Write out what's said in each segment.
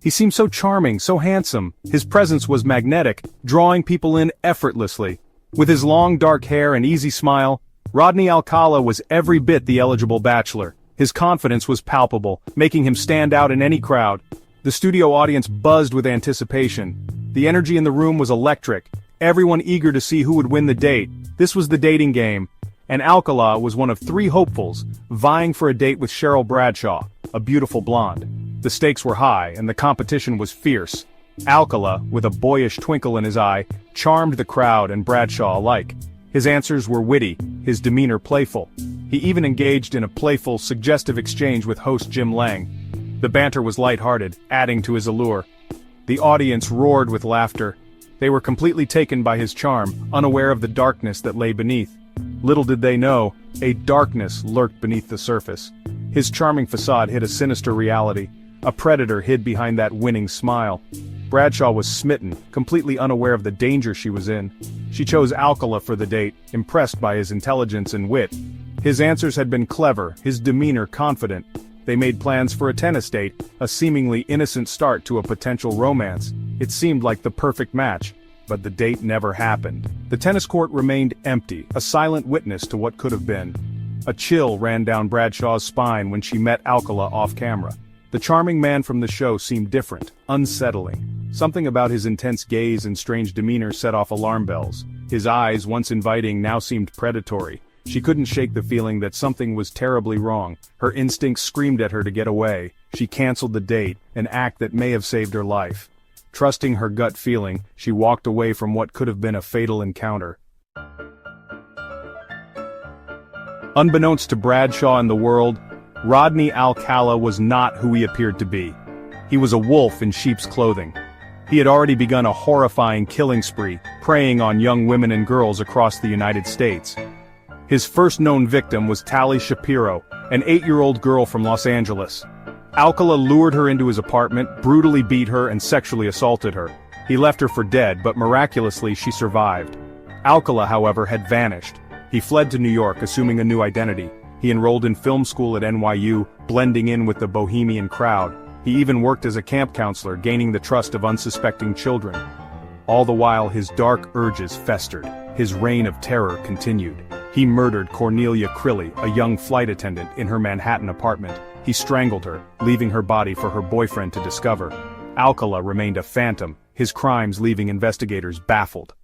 He seemed so charming, so handsome. His presence was magnetic, drawing people in effortlessly. With his long dark hair and easy smile, Rodney Alcala was every bit the eligible bachelor. His confidence was palpable, making him stand out in any crowd. The studio audience buzzed with anticipation. The energy in the room was electric, everyone eager to see who would win the date. This was the dating game, and Alcala was one of 3 hopefuls, vying for a date with Cheryl Bradshaw, a beautiful blonde. The stakes were high, and the competition was fierce. Alcala, with a boyish twinkle in his eye, charmed the crowd and Bradshaw alike. His answers were witty, his demeanor playful. He even engaged in a playful, suggestive exchange with host Jim Lang. The banter was lighthearted, adding to his allure. The audience roared with laughter. They were completely taken by his charm, unaware of the darkness that lay beneath. Little did they know, a darkness lurked beneath the surface. His charming facade hid a sinister reality. A predator hid behind that winning smile. Bradshaw was smitten, completely unaware of the danger she was in. She chose Alcala for the date, impressed by his intelligence and wit. His answers had been clever, his demeanor confident. They made plans for a tennis date, a seemingly innocent start to a potential romance. It seemed like the perfect match, but the date never happened. The tennis court remained empty, a silent witness to what could have been. A chill ran down Bradshaw's spine when she met Alcala off-camera. The charming man from the show seemed different, unsettling. Something about his intense gaze and strange demeanor set off alarm bells. His eyes, once inviting, now seemed predatory. She couldn't shake the feeling that something was terribly wrong. Her instincts screamed at her to get away. She canceled the date, an act that may have saved her life. Trusting her gut feeling, she walked away from what could have been a fatal encounter. Unbeknownst to Bradshaw and the world, Rodney Alcala was not who he appeared to be. He was a wolf in sheep's clothing. He had already begun a horrifying killing spree, preying on young women and girls across the United States. His first known victim was Tali Shapiro, an 8-year-old girl from Los Angeles. Alcala lured her into his apartment, brutally beat her and sexually assaulted her. He left her for dead, but miraculously she survived. Alcala, however, had vanished. He fled to New York, assuming a new identity. He enrolled in film school at NYU, blending in with the bohemian crowd. He even worked as a camp counselor, gaining the trust of unsuspecting children. All the while his dark urges festered. His reign of terror continued. He murdered Cornelia Crilly, a young flight attendant, in her Manhattan apartment. He strangled her, leaving her body for her boyfriend to discover. Alcala remained a phantom, his crimes leaving investigators baffled.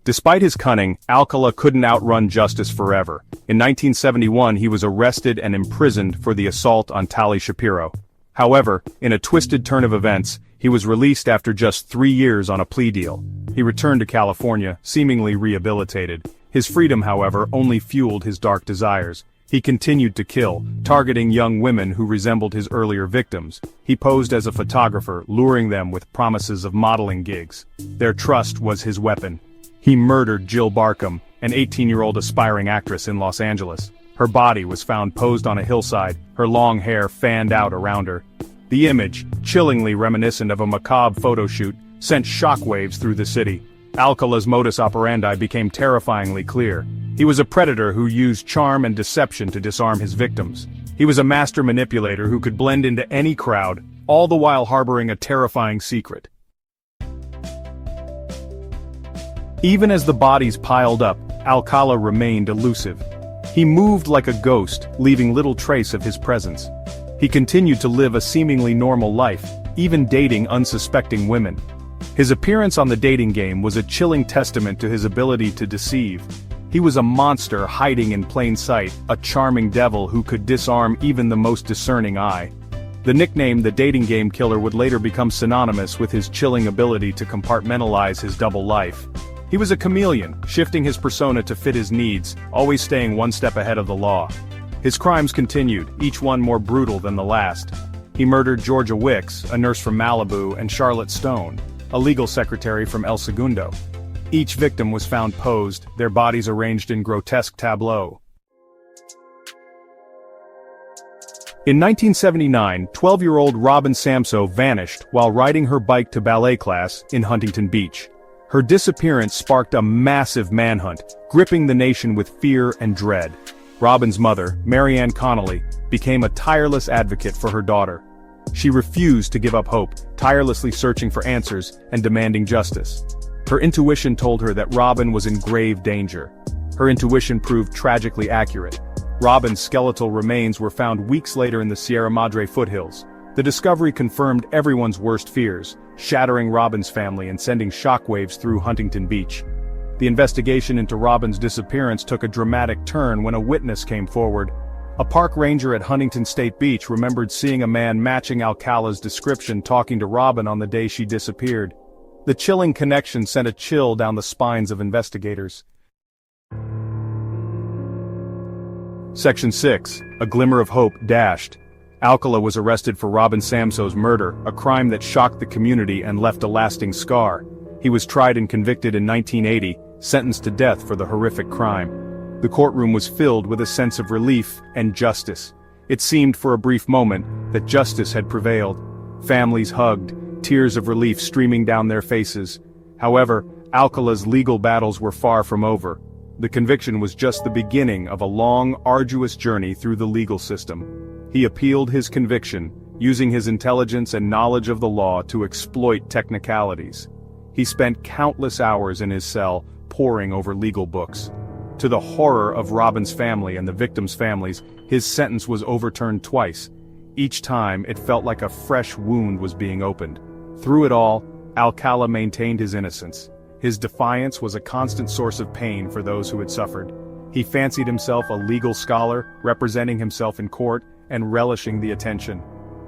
Despite his cunning, Alcala couldn't outrun justice forever. In 1971 he was arrested and imprisoned for the assault on Tali Shapiro. However, in a twisted turn of events, he was released after just 3 years on a plea deal. He returned to California, seemingly rehabilitated. His freedom, however, only fueled his dark desires. He continued to kill, targeting young women who resembled his earlier victims. He posed as a photographer, luring them with promises of modeling gigs. Their trust was his weapon. He murdered Jill Barkham, an 18-year-old aspiring actress in Los Angeles. Her body was found posed on a hillside, her long hair fanned out around her. The image, chillingly reminiscent of a macabre photo shoot, sent shockwaves through the city. Alcala's modus operandi became terrifyingly clear. He was a predator who used charm and deception to disarm his victims. He was a master manipulator who could blend into any crowd, all the while harboring a terrifying secret. Even as the bodies piled up, Alcala remained elusive. He moved like a ghost, leaving little trace of his presence. He continued to live a seemingly normal life, even dating unsuspecting women. His appearance on the dating game was a chilling testament to his ability to deceive. He was a monster hiding in plain sight, a charming devil who could disarm even the most discerning eye. The nickname the dating game killer would later become synonymous with his chilling ability to compartmentalize his double life. He was a chameleon, shifting his persona to fit his needs, always staying one step ahead of the law. His crimes continued, each one more brutal than the last. He murdered Georgia Wicks, a nurse from Malibu, and Charlotte Stone, a legal secretary from El Segundo. Each victim was found posed, their bodies arranged in grotesque tableaux. In 1979, 12-year-old Robin Samso vanished while riding her bike to ballet class in Huntington Beach. Her disappearance sparked a massive manhunt, gripping the nation with fear and dread. Robin's mother, Mary Ann Connolly, became a tireless advocate for her daughter. She refused to give up hope, tirelessly searching for answers and demanding justice. Her intuition told her that Robin was in grave danger. Her intuition proved tragically accurate. Robin's skeletal remains were found weeks later in the Sierra Madre foothills. The discovery confirmed everyone's worst fears, shattering Robin's family and sending shockwaves through Huntington Beach. The investigation into Robin's disappearance took a dramatic turn when a witness came forward. A park ranger at Huntington State Beach remembered seeing a man matching Alcala's description talking to Robin on the day she disappeared. The chilling connection sent a chill down the spines of investigators. Section 6. A glimmer of hope dashed. Alcala was arrested for Robin Samsoe's murder, a crime that shocked the community and left a lasting scar. He was tried and convicted in 1980, sentenced to death for the horrific crime. The courtroom was filled with a sense of relief and justice. It seemed for a brief moment that justice had prevailed. Families hugged, tears of relief streaming down their faces. However, Alcala's legal battles were far from over. The conviction was just the beginning of a long, arduous journey through the legal system. He appealed his conviction, using his intelligence and knowledge of the law to exploit technicalities. He spent countless hours in his cell, poring over legal books. To the horror of Robin's family and the victims' families, his sentence was overturned twice. Each time, it felt like a fresh wound was being opened. Through it all, Alcala maintained his innocence. His defiance was a constant source of pain for those who had suffered. He fancied himself a legal scholar, representing himself in court and relishing the attention.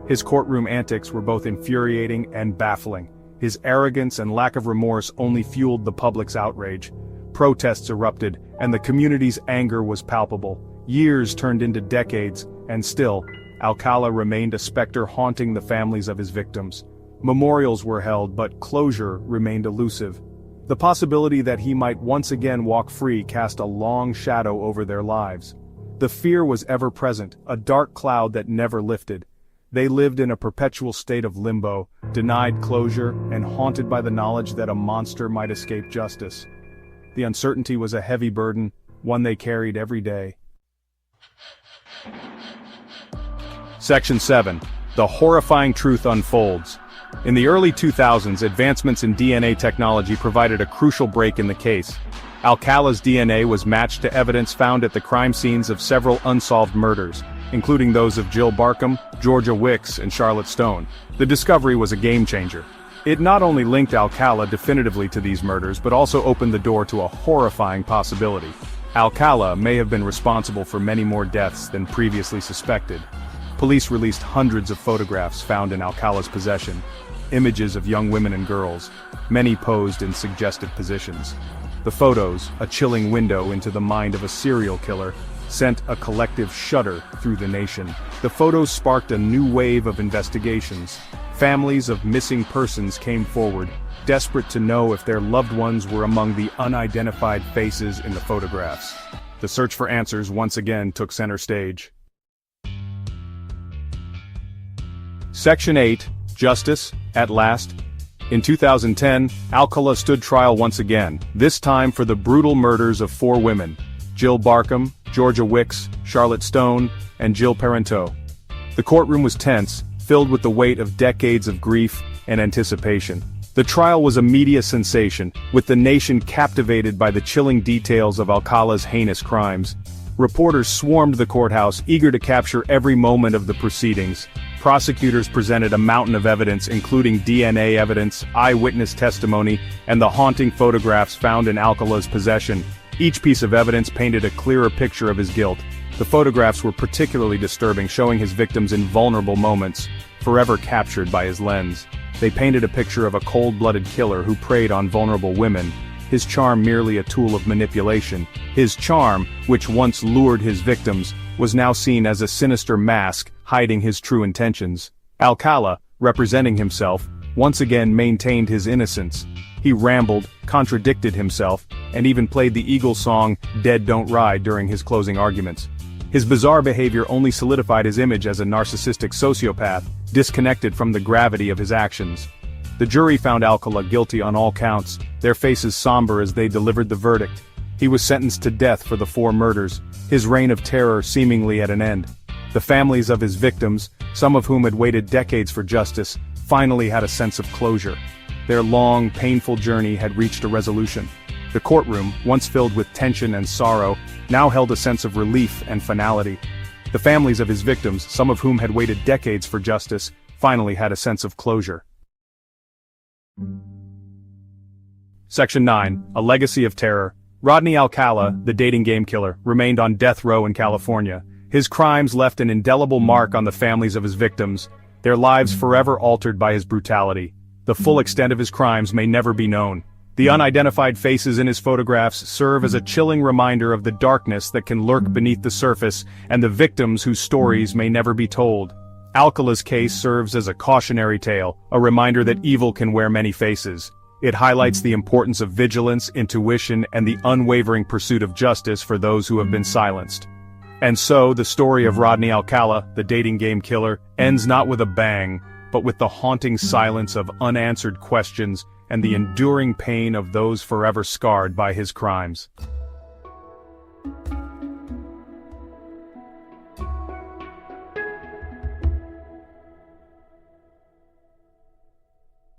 His courtroom antics were both infuriating and baffling. His arrogance and lack of remorse only fueled the public's outrage. Protests erupted, and the community's anger was palpable. Years turned into decades, and still, Alcala remained a specter haunting the families of his victims. Memorials were held, but closure remained elusive. The possibility that he might once again walk free cast a long shadow over their lives. The fear was ever present, a dark cloud that never lifted. They lived in a perpetual state of limbo, denied closure, and haunted by the knowledge that a monster might escape justice. The uncertainty was a heavy burden, one they carried every day. Section 7. The horrifying truth unfolds. In the early 2000s, advancements in DNA technology provided a crucial break in the case. Alcala's DNA was matched to evidence found at the crime scenes of several unsolved murders, including those of Jill Barkham, Georgia Wicks, and Charlotte Stone. The discovery was a game-changer. It not only linked Alcala definitively to these murders, but also opened the door to a horrifying possibility. Alcala may have been responsible for many more deaths than previously suspected. Police released hundreds of photographs found in Alcala's possession. Images of young women and girls, many posed in suggestive positions. The photos, a chilling window into the mind of a serial killer, sent a collective shudder through the nation. The photos sparked a new wave of investigations. Families of missing persons came forward, desperate to know if their loved ones were among the unidentified faces in the photographs. The search for answers once again took center stage. Section 8. Justice, at last. In 2010, Alcala stood trial once again, this time for the brutal murders of 4 women: Jill Barkham, Georgia Wicks, Charlotte Stone, and Jill Parenteau. The courtroom was tense, filled with the weight of decades of grief and anticipation. The trial was a media sensation, with the nation captivated by the chilling details of Alcala's heinous crimes. Reporters swarmed the courthouse, eager to capture every moment of the proceedings. Prosecutors presented a mountain of evidence, including DNA evidence, eyewitness testimony, and the haunting photographs found in Alcala's possession. Each piece of evidence painted a clearer picture of his guilt. The photographs were particularly disturbing, showing his victims in vulnerable moments, forever captured by his lens. They painted a picture of a cold-blooded killer who preyed on vulnerable women, his charm merely a tool of manipulation. His charm, which once lured his victims, was now seen as a sinister mask hiding his true intentions. Alcala, representing himself, once again maintained his innocence. He rambled, contradicted himself, and even played the Eagles song "Dead Don't Ride" during his closing arguments. His bizarre behavior only solidified his image as a narcissistic sociopath, disconnected from the gravity of his actions. The jury found Alcala guilty on all counts, their faces somber as they delivered the verdict. He was sentenced to death for the 4 murders, his reign of terror seemingly at an end. The families of his victims, some of whom had waited decades for justice, finally had a sense of closure. Their long, painful journey had reached a resolution. The courtroom, once filled with tension and sorrow, now held a sense of relief and finality. The families of his victims, some of whom had waited decades for justice, finally had a sense of closure. Section 9. A Legacy of Terror. Rodney Alcala, the dating game killer, remained on death row in California. His crimes left an indelible mark on the families of his victims, their lives forever altered by his brutality. The full extent of his crimes may never be known. The unidentified faces in his photographs serve as a chilling reminder of the darkness that can lurk beneath the surface and the victims whose stories may never be told. Alcala's case serves as a cautionary tale, a reminder that evil can wear many faces. It highlights the importance of vigilance, intuition, and the unwavering pursuit of justice for those who have been silenced. And so, the story of Rodney Alcala, the dating game killer, ends not with a bang, but with the haunting silence of unanswered questions and the enduring pain of those forever scarred by his crimes.